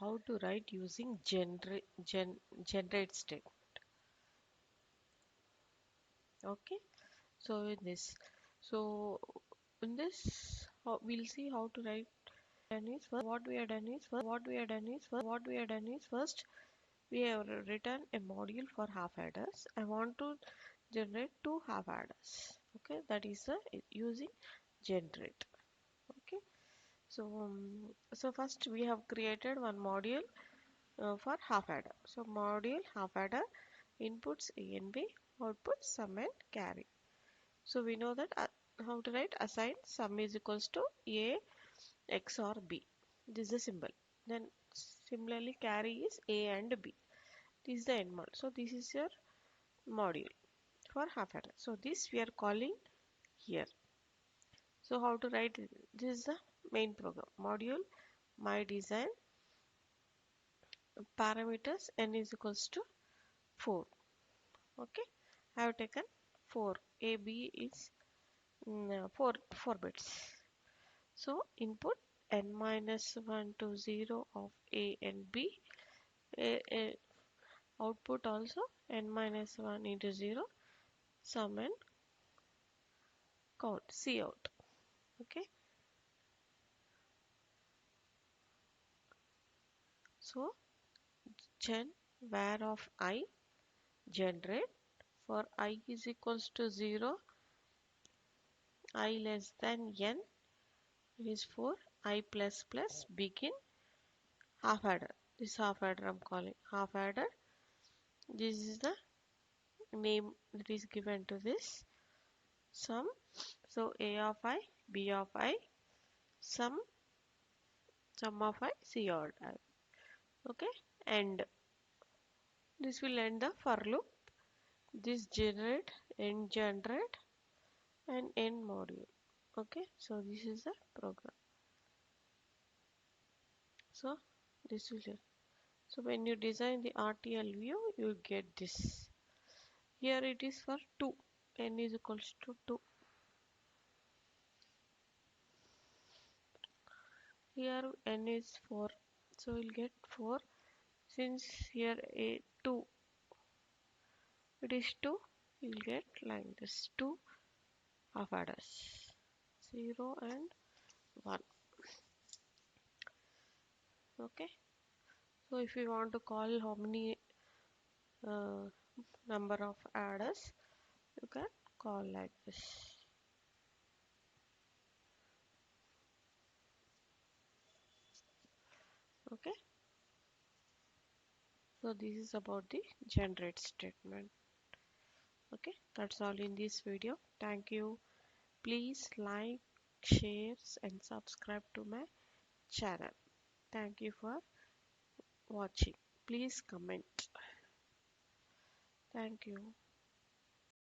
how to write using generate state. Okay, so so in this we'll see how to write. And is what we have done is first we have written a module for half adders. I want to generate two half adders. Okay, that is using generate. Okay, so first we have created one module for half adder. So module half adder inputs A and B, outputs sum and carry. So we know that how to write assign sum is equals to A XOR B. This is the symbol. Then similarly carry is A and B. This is the end module. So this is your module for half adder. So this we are calling here. So how to write it? This is the main program. Module my design parameters n is equals to 4. Okay, I have taken 4. A B is 4 bits. So input n minus 1 to 0 of A and B. Output also n minus 1 into 0 sum and count C out. Okay, so gen var of I generate for I is equals to 0, I less than n, it is 4, I plus plus begin half adder. This half adder I'm calling half adder. This is the name that is given to this sum. So A of I, B of I, sum of I, C of I. Okay, and this will end the for loop. This generate, end generate, and end module. Okay, so this is the program. So this will. So when you design the RTL view, you get this. Here it is for 2. N is equals to 2. Here n is 4. So we'll get 4. Since here a 2, it is 2, you'll get like this 2 half adders 0 and 1. Okay, so if you want to call how many uh, number of adders, you can call like this. Okay, so this is about the generate statement. Okay, that's all in this video. Thank you. Please like, share and subscribe to my channel. Thank you for watching. Please comment. Thank you.